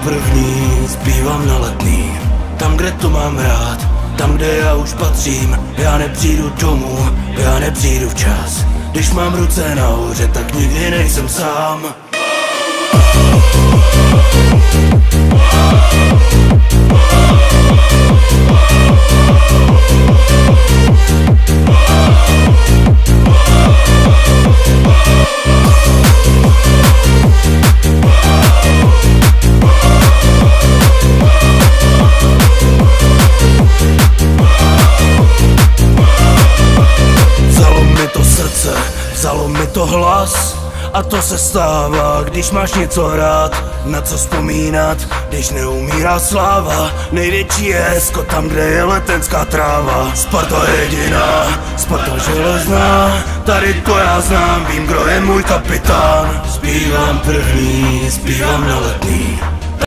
První zpívám na Letný, tam, kde to mám rád, tam, kde já už patřím. Já nepřijdu domů, já nepřijdu včas. Když mám ruce nahoře, tak nikdy nejsem sám. Vzalo mi to hlas a to se stává, když máš něco rád, na co vzpomínat, když neumírá sláva. Největší je hezko tam, kde je letenská tráva. Sparta jediná, Sparta železná, tady to já znám, vím, kdo je můj kapitán. Zpívám první, zpívám na Letný.